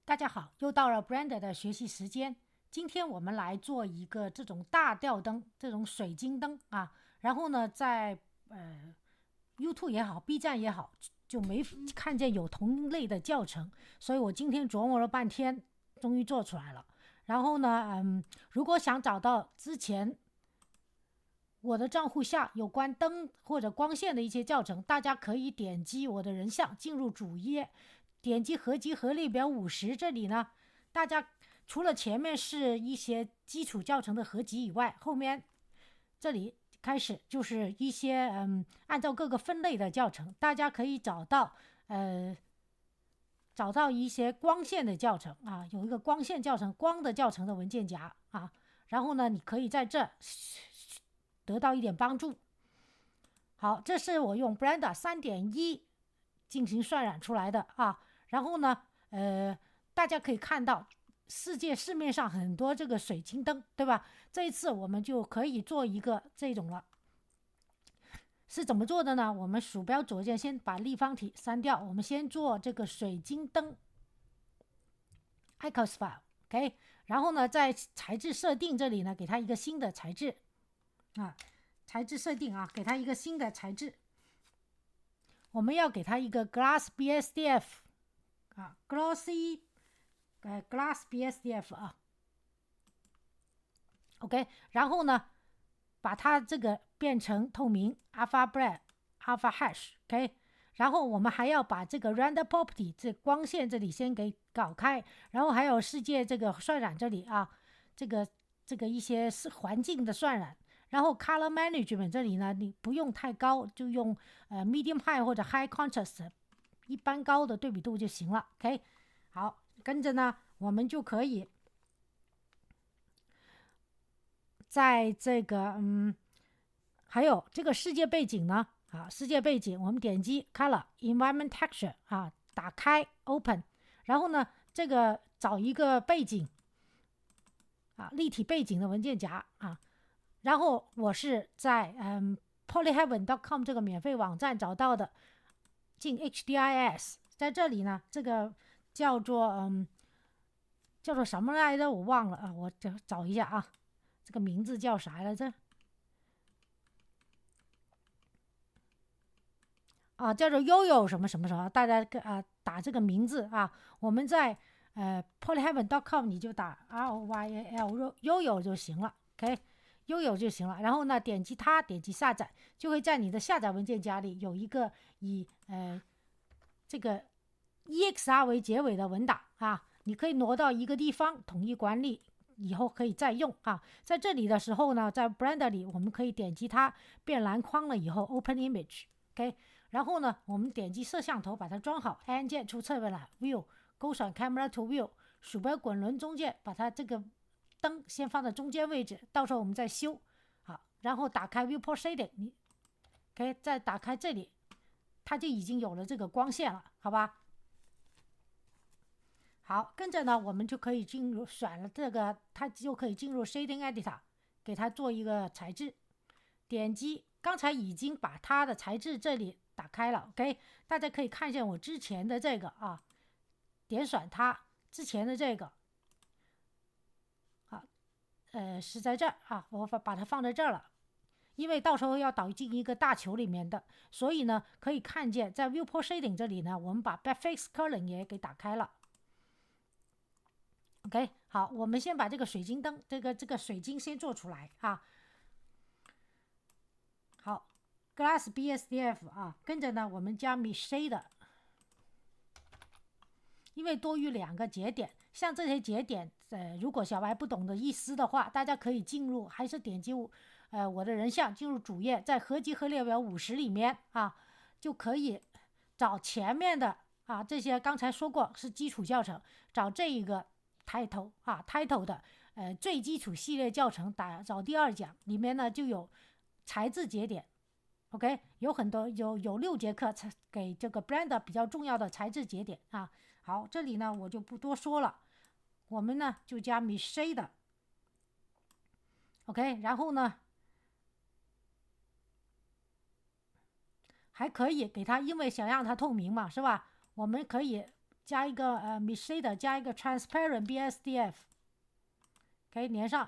大家好，又到了 Brenda 的学习时间。今天我们来做一个这种大吊灯，这种水晶灯啊。然后呢，在YouTube 也好，B 站也好，就没看见有同类的教程，所以我今天琢磨了半天，终于做出来了。然后呢，如果想找到之前我的账户下有关灯或者光线的一些教程，大家可以点击我的人像进入主页，点击合集合列表50，这里呢，大家除了前面是一些基础教程的合集以外，后面这里开始就是一些按照各个分类的教程，大家可以找到一些光线的教程啊，有一个光线教程、光的教程的文件夹啊，然后呢，你可以在这得到一点帮助。好，这是我用 Brenda 3.1进行渲染出来的啊。然后呢，大家可以看到市面上很多这个水晶灯，对吧？这一次我们就可以做一个这种了。是怎么做的呢？我们鼠标左键先把立方体删掉，我们先做这个水晶灯 icons file，OK。然后呢，在材质设定这里呢，给它一个新的材质啊。材质设定啊，给它一个新的材质，我们要给它一个 Glass BSDF 啊 ，Glossy Glass BSDF 啊 ，OK。然后呢，把它这个变成透明 Alpha Black Alpha Hash，OK。然后我们还要把这个 Render Property 这光线这里先给搞开，然后还有世界这个渲染这里啊，这个一些环境的渲染。然后 Color Management 这里呢，你不用太高，就用Medium High 或者 High Contrast 一般高的对比度就行了。OK， 好，跟着呢，我们就可以在这个还有这个世界背景呢啊，世界背景我们点击 Color Environment Texture 啊，打开 Open， 然后呢，这个找一个背景啊，立体背景的文件夹啊。然后我是在polyheaven.com 这个免费网站找到的，进 HDIS， 在这里呢，这个叫做什么来着？我忘了啊，我找一下啊，这个名字叫啥来着？啊，叫做悠悠什么什么什么，大家打这个名字啊，我们在polyheaven.com 你就打 ROYAL 悠悠就行了 ，OK。拥有就行了，然后呢，点击它，点击下载，就会在你的下载文件夹里有一个以这个 EXR 为结尾的文档啊，你可以挪到一个地方统一管理，以后可以再用啊。在这里的时候呢，在 Blender 里我们可以点击它变蓝框了以后 Open Image，OK，然后呢，我们点击摄像头把它装好，按键出侧面来 View， 勾选 Camera to View， 鼠标滚轮中间把它这个灯先放在中间位置，到时候我们再修。好，然后打开 Viewport Shading， 你可以再打开这里，它就已经有了这个光线了，好吧？好，跟着呢，我们就可以进入选了这个，它就可以进入 Shading Editor， 给它做一个材质。点击刚才已经把它的材质这里打开了 ，OK， 大家可以看见我之前的这个啊，点选它之前的这个。是在这儿啊，我把它放在这儿了，因为到时候要导进一个大球里面的，所以呢，可以看见在 Viewport Shading 这里呢，我们把 Backface Curling 也给打开了。OK， 好，我们先把这个水晶灯，这个水晶先做出来啊。好 ，Glass BSDF 啊，跟着呢，我们加 Shade， 因为多余2个节点，像这些节点，如果小白不懂的意思的话，大家可以进入，还是点击我的人像进入主页，在合集合列表50里面啊，就可以找前面的啊，这些刚才说过是基础教程，找这一个 title 的最基础系列教程，找第2讲，里面呢就有材质节点。OK， 有很多有6节课给这个 Blender 比较重要的材质节点啊。好，这里呢我就不多说了，我们呢就加 Shade OK， 然后呢还可以给它，因为想让它透明嘛，是吧？我们可以加一个mix shader 加一个 transparent BSDF， 可以连上。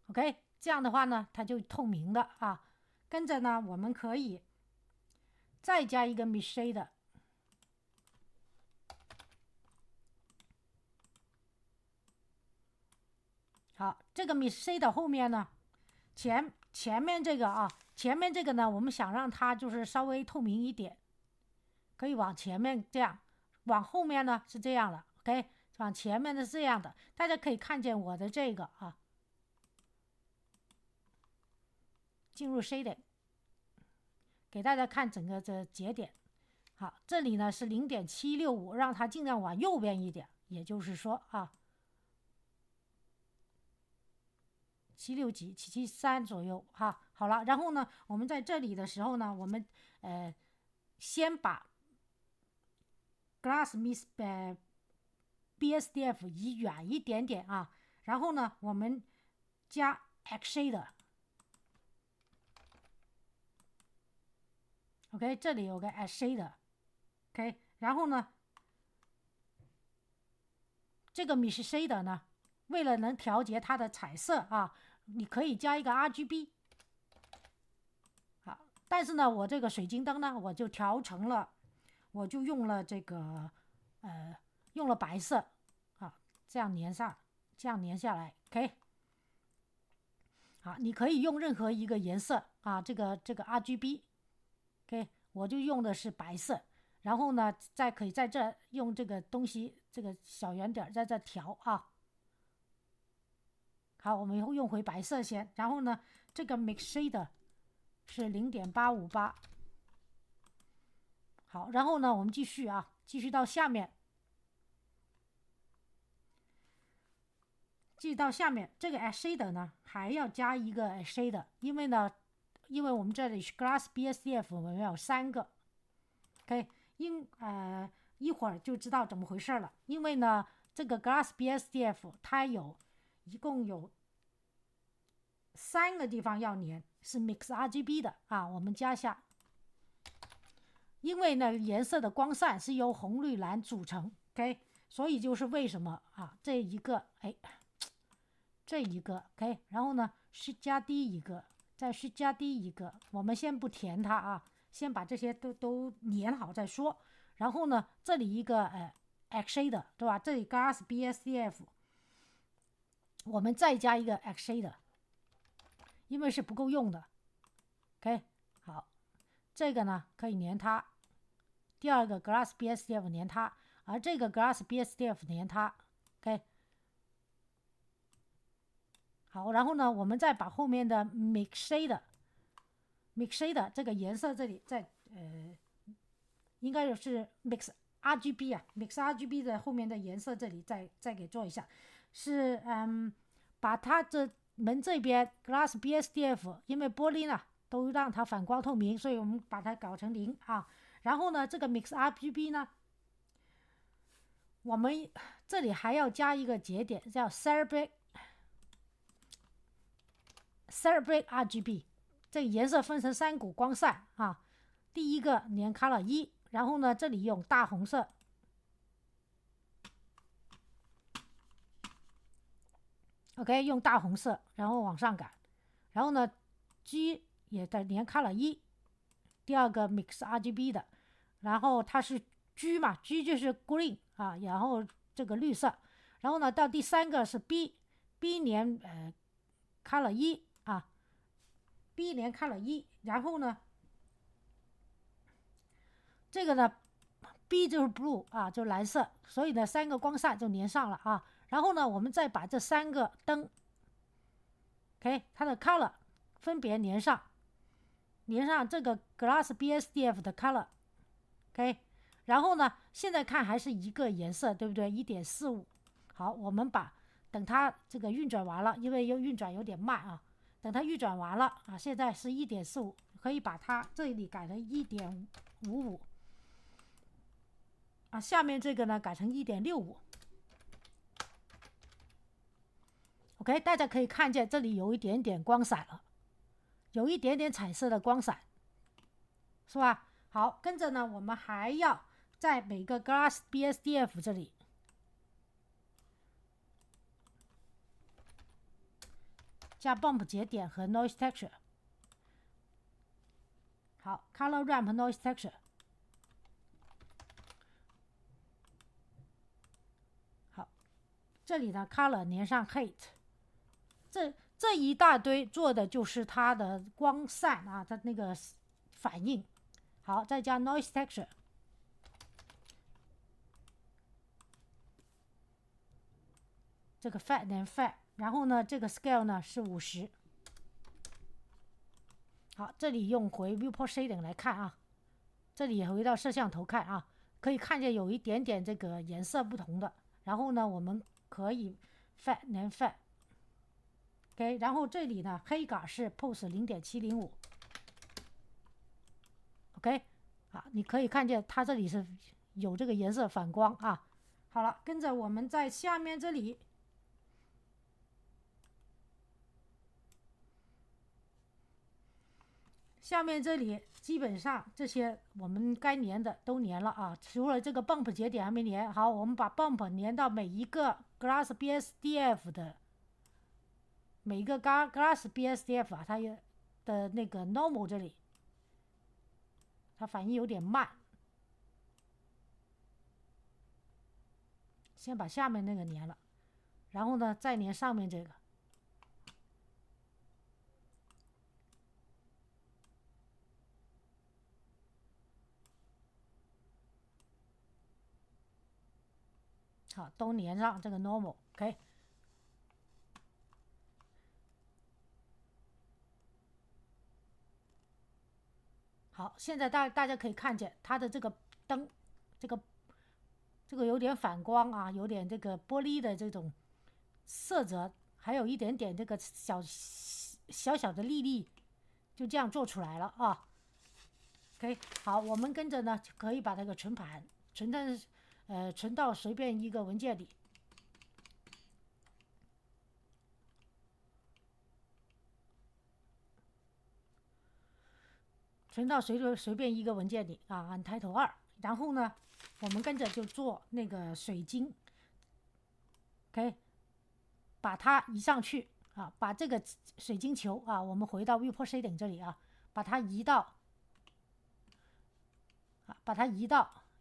OK， 这样的话呢，它就透明的啊。跟着呢，我们可以再加一个 mix shader。好，这个 mix shader 后面呢，前面这个啊，前面这个呢，我们想让它就是稍微透明一点，可以往前面这样，往后面呢是这样的 ，OK， 往前面的是这样的，大家可以看见我的这个啊，进入 shading， 给大家看整个这节点。好，这里呢是 0.765， 让它尽量往右边一点，也就是说啊，76几、773左右哈。好了，然后呢，我们在这里的时候呢，我们先把 Glass Mix BSDF 移远一点点啊，然后呢，我们加 X Shader。OK， 这里有个 X Shader。OK， 然后呢，这个 Mix Shader 呢，为了能调节它的彩色啊，你可以加一个 RGB。好，但是呢，我这个水晶灯呢，我就调成了，我就用了这个用了白色啊，这样粘上，这样粘下来。OK， 好，你可以用任何一个颜色啊，这个 RGB。OK， 我就用的是白色。然后呢，再可以在这用这个东西，这个小圆点在这调啊。好，我们用回白色先。然后呢，这个 Mix Shader 是 0.858。好，然后呢，我们继续啊，继续到下面，继续到下面，这个 X Shader 呢还要加一个 X Shader， 因为我们这里是 Glass BSDF， 我们有3个。OK， 一会儿就知道怎么回事了。因为呢，这个 Glass BSDF 它一共有3个地方要粘，是 Mix RGB 的啊，我们加下。因为呢，颜色的光散是由红、绿、蓝组成 ，OK， 所以就是为什么啊，这一个，OK， 然后呢是加 D 一个，再是加 D 一个，我们先不填它啊，先把这些都粘好再说。然后呢，这里一个X Shader 对吧？这里 Glass BSDF， 我们再加一个 X Shader， 因为是不够用的 ，OK， 好，这个呢可以粘它。第二个 Glass BSDF 粘它，而这个 Glass BSDF 粘它 ，OK。好，然后呢，我们再把后面的 Mix Shader 这个颜色这里再应该是 Mix RGB 啊 ，Mix RGB 的后面的颜色这里再给做一下，是把它这门这边 Glass BSDF， 因为玻璃呢都让它反光透明，所以我们把它搞成0啊。然后呢，这个 Mix RGB 呢，我们这里还要加一个节点，叫 Celebrate RGB， 这个颜色分成3股光散啊。第一个粘 Color 1，然后呢，这里用大红色 ，OK， 用大红色，然后往上赶，然后呢 ，G 也在粘 Color 1，第二个 Mix RGB 的，然后它是 G 嘛 ，G 就是 Green 啊，然后这个绿色，然后呢，到第3个是 B 粘Color 1啊 ，B 粘 Color 1，然后呢，这个呢 B 就是 Blue 啊，就蓝色，所以呢3个光散就粘上了啊。然后呢，我们再把这3个灯 ，OK， 它的 Color 分别粘上这个 Glass BSDF 的 Color，OK， 然后呢，现在看还是一个颜色，对不对？ 1.45。好，我们等它这个运转完了，因为运转有点慢啊，等它运转完了啊，现在是 1.45， 可以把它这里改成 1.55啊，下面这个呢改成 1.65。OK， 大家可以看见这里有一点点光闪了，有一点点彩色的光闪，是吧？好，跟着呢，我们还要在每个 Glass BSDF 这里加 Bump 节点和 Noise Texture。好 ，Color Ramp Noise Texture。好，这里的 Color 连上 Height。这一大堆做的就是它的光散啊，它那个反应。好，再加 Noise Texture。这个 Fat 连 Fat， 然后呢，这个 Scale 呢是50。好，这里用回 Viewport Shading 来看啊，这里回到摄像头看啊，可以看见有一点点这个颜色不同的。然后呢，我们可以 Fat 连 Fat。OK， 然后这里呢，黑杆是 Pose 0.705。OK， 啊，你可以看见它这里是有这个颜色反光啊。好了，跟着我们在下面这里。下面这里基本上这些我们该粘的都粘了啊，除了这个 bump 节点还没粘好。我们把 bump 粘到每一个 Glass BSDF 的每一个 Glass BSDF 啊，它的那个 normal 这里，它反应有点慢。先把下面那个粘了，然后呢再粘上面这个。好，都粘上这个 normal。OK， 好，现在大家可以看见它的这个灯，这个有点反光啊，有点这个玻璃的这种色泽，还有一点点这个小小的粒粒，就这样做出来了啊。OK， 好，我们跟着呢就可以把这个存盘存到随便一个文件里。存到随便一个文件里啊，按 Title 2，然后呢，我们跟着就做那个水晶 ，OK， 把它移上去啊，把这个水晶球啊，我们回到 Viewport Shading 这里啊，把它移到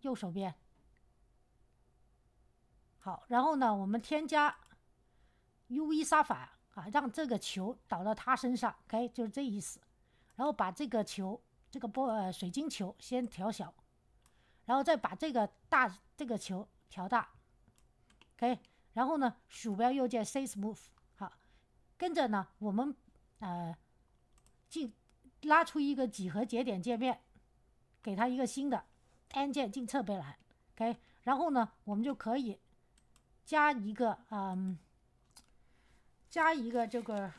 右手边。好，然后呢，我们添加 UV 沙法啊，让这个球导到它身上 ，OK， 就是这意思。然后把这个球，这个水晶球先调小，然后再把这个球调大 ，OK。然后呢，鼠标右键 Say Smooth， 好，跟着呢，我们拉出一个几何节点界面，给它一个新的 N 键进侧背栏 ，OK。然后呢，我们就可以加一个这个。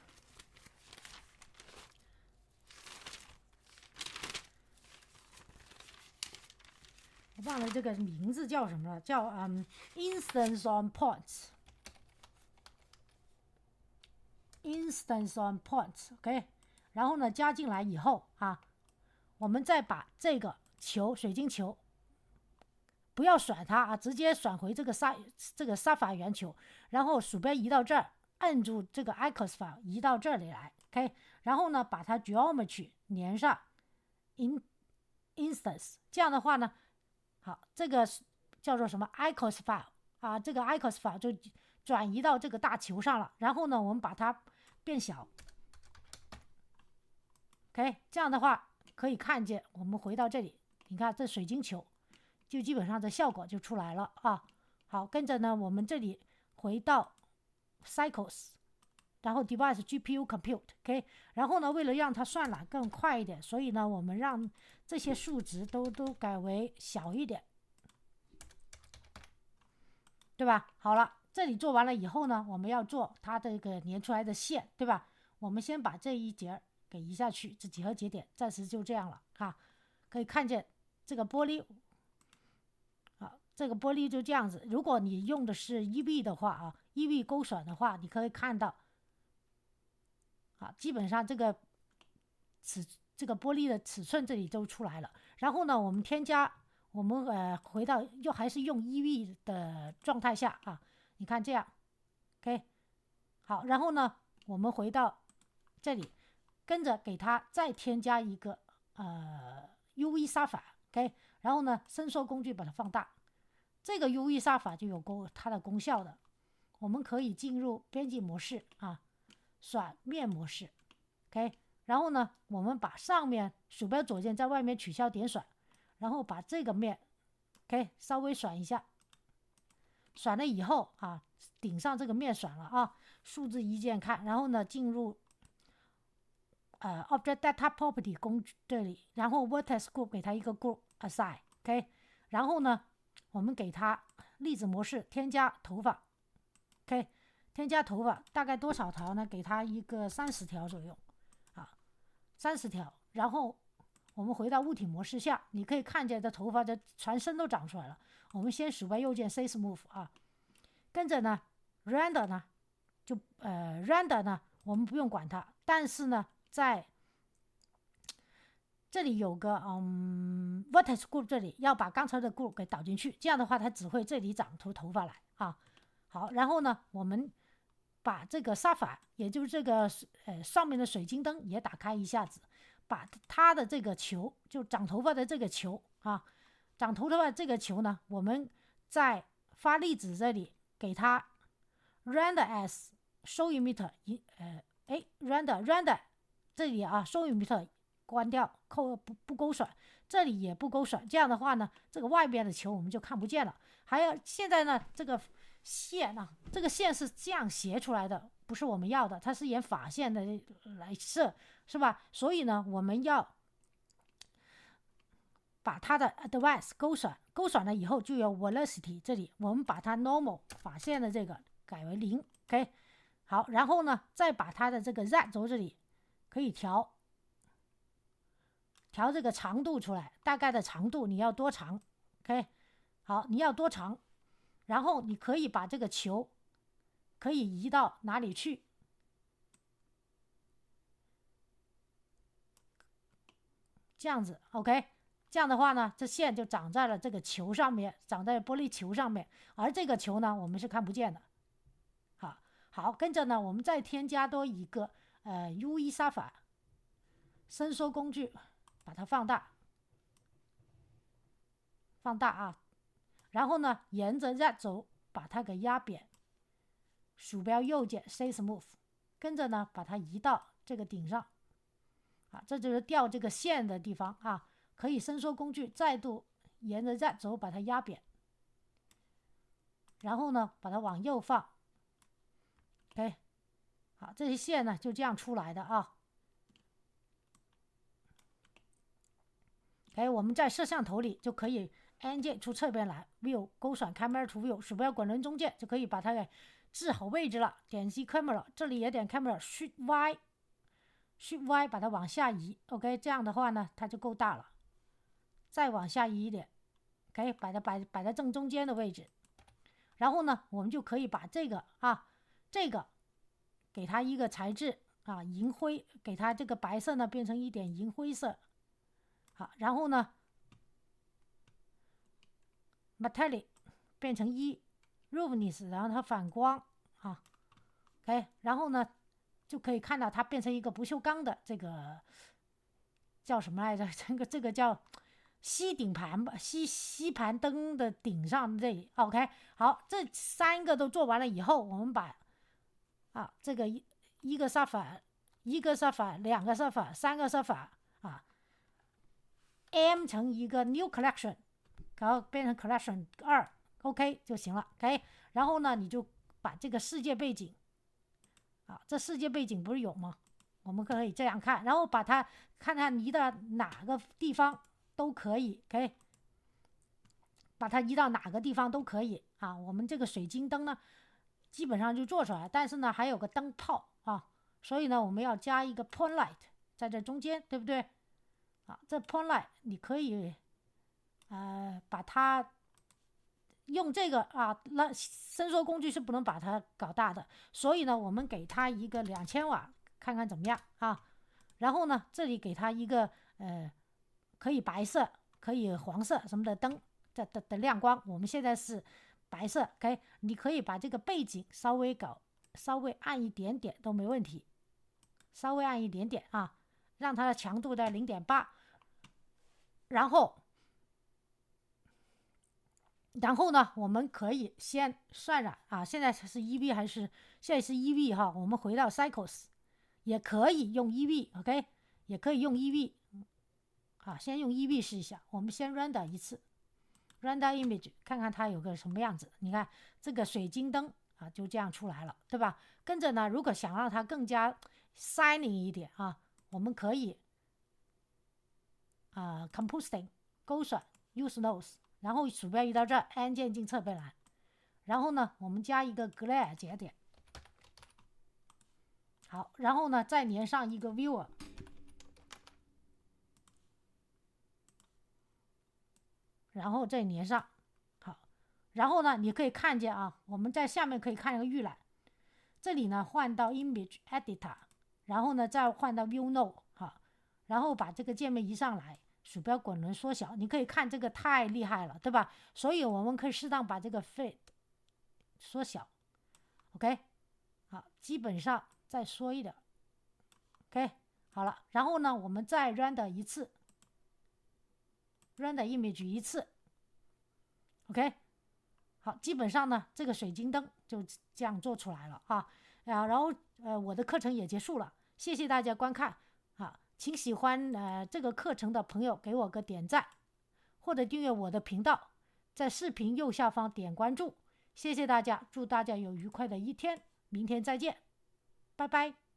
我忘了这个名字叫什么了，叫Instance on Points。Instance on Points，OK，然后呢加进来以后啊，我们再把这个水晶球不要甩它啊，直接甩回这个沙发圆球，然后鼠标移到这儿，按住这个 Icos file 移到这里来 ，OK， 然后呢把它 Geometry 连上 Instance， 这样的话呢。好，这个叫做什么 Icos file 啊？这个 Icos file 就转移到这个大球上了。然后呢，我们把它变小。OK， 这样的话可以看见，我们回到这里，你看这水晶球，就基本上这效果就出来了啊。好，跟着呢，我们这里回到 Cycles， 然后 Device GPU Compute，OK， 然后呢，为了让它算览更快一点，所以呢，我们让这些数值都改为小一点，对吧？好了，这里做完了以后呢，我们要做它这个连出来的线，对吧？我们先把这一节给移下去，这几何节点暂时就这样了哈。可以看见这个玻璃啊，这个玻璃就这样子。如果你用的是 EV 的话啊，EV 勾选的话，你可以看到啊，基本上这个玻璃的尺寸这里都出来了。然后呢，我们添加，我们回到还是用 EV 的状态下啊，你看这样 ，OK， 好，然后呢，我们回到这里，跟着给它再添加一个UV 杀法 ，OK， 然后呢，伸缩工具把它放大，这个 UV 杀法就有它的功效的。我们可以进入编辑模式啊，选面模式 ，OK， 然后呢，我们把上面鼠标左键在外面取消点选，然后把这个面 OK 稍微选一下，选了以后啊，顶上这个面选了啊，数字一键看，然后呢进入Object Data Property 工具这里，然后 Vertex Group 给它一个 Group Assign OK， 然后呢我们给它粒子模式添加头发 OK， 添加头发大概多少条呢？给它一个30条左右啊，30条，然后我们回到物体模式下，你可以看见这头发的全身都长出来了。我们先鼠标右键 Say Smooth 啊，跟着呢 Render 呢就Render 呢我们不用管它，但是呢在这里有个Vertex Group 这里要把刚才的 Group 给导进去，这样的话它只会这里长出头发来啊。好，然后呢我们把这个沙发，也就是这个上面的水晶灯也打开一下子，把它的这个球，就长头发的这个球啊，长头发这个球呢，我们在发粒子这里给它 render as show emitter render 这里啊 show emitter 关掉，不勾选，这里也不勾选，这样的话呢，这个外边的球我们就看不见了。还有现在呢，这个线啊，这个线是这样斜出来的，不是我们要的，它是沿法线的来设，是吧？所以呢，我们要把它的 advance 勾选了以后，就有 velocity 这里，我们把它 normal 法线的这个改为0 ，OK， 好，然后呢，再把它的这个 z 轴这里可以调这个长度出来，大概的长度你要多长 ，OK， 好，你要多长，然后你可以把这个球可以移到哪里去，这样子 ，OK。这样的话呢，这线就长在了这个球上面，长在玻璃球上面，而这个球呢，我们是看不见的。好，跟着呢，我们再添加多一个UV 杀法，伸缩工具把它放大啊，然后呢，沿着 Z 轴把它给压扁，鼠标右键 Say Smooth， 跟着呢把它移到这个顶上啊，这就是调这个线的地方啊。可以伸缩工具再度沿着 Z 轴把它压扁，然后呢把它往右放 OK， 好，这些线呢就这样出来的啊。OK， 我们在摄像头里就可以按键出侧边来 View 勾选 Camera to View， 鼠标滚轮中键就可以把它给置好位置了，点击 Camera， 这里也点 Camera Shift Y 把它往下移 OK， 这样的话呢它就够大了，再往下移一点 OK， 摆在正中间的位置，然后呢我们就可以把这个给它一个材质啊，银灰，给它这个白色呢变成一点银灰色，好，然后呢 metallic 变成1 roughness， 然后它反光啊 OK， 然后呢就可以看到它变成一个不锈钢的这个叫什么来着，这个叫吸顶盘吧，吸盘灯的顶上这里 OK。 好，这3个都做完了以后，我们把这个一个沙发2个沙发3个沙发啊 M 成一个 new collection， 然后变成 collection 2 OK 就行了 OK。 然后呢你就把这个世界背景这世界背景不是有吗？我们可以这样看，然后把它看看移到哪个地方都可以 OK， 把它移到哪个地方都可以啊。我们这个水晶灯呢基本上就做出来，但是呢还有个灯泡啊，所以呢我们要加一个 point light 在这中间，对不对这 point light 你可以把它用这个那伸缩工具是不能把它搞大的，所以呢我们给它一个2000瓦看看怎么样啊。然后呢这里给它一个可以白色可以黄色什么的灯的亮光，我们现在是白色。OK， 你可以把这个背景稍微暗一点点都没问题，稍微暗一点点啊，让它的强度在 0.8， 然后呢，我们可以先渲染啊，现在是 EV 还是现在是 EV 哈？我们回到 Cycles， 也可以用 EV，OK， 也可以用 EV 啊，先用 EV 试一下。我们先 render 一次 ，render image， 看看它有个什么样子。你看这个水晶灯啊，就这样出来了，对吧？跟着呢，如果想让它更加 shining 一点啊，我们可以compositing 勾选 use nose。然后鼠标移到这儿，按键进侧背栏，然后呢，我们加一个 glare 节点，好，然后呢，再连上一个 viewer， 然后再连上，好，然后呢，你可以看见啊，我们在下面可以看一个预览，这里呢换到 image editor， 然后呢再换到 view node， 好，然后把这个界面移上来。鼠标滚轮缩小，你可以看这个太厉害了，对吧？所以我们可以适当把这个 fit 缩小 ，OK， 好，基本上再缩一点 ，OK， 好了，然后呢，我们再 render 一次 ，render image 一次 ，OK， 好，基本上呢，这个水晶灯就这样做出来了啊，然后我的课程也结束了，谢谢大家观看啊。请喜欢这个课程的朋友给我个点赞，或者订阅我的频道，在视频右下方点关注。谢谢大家，祝大家有愉快的一天，明天再见，拜拜。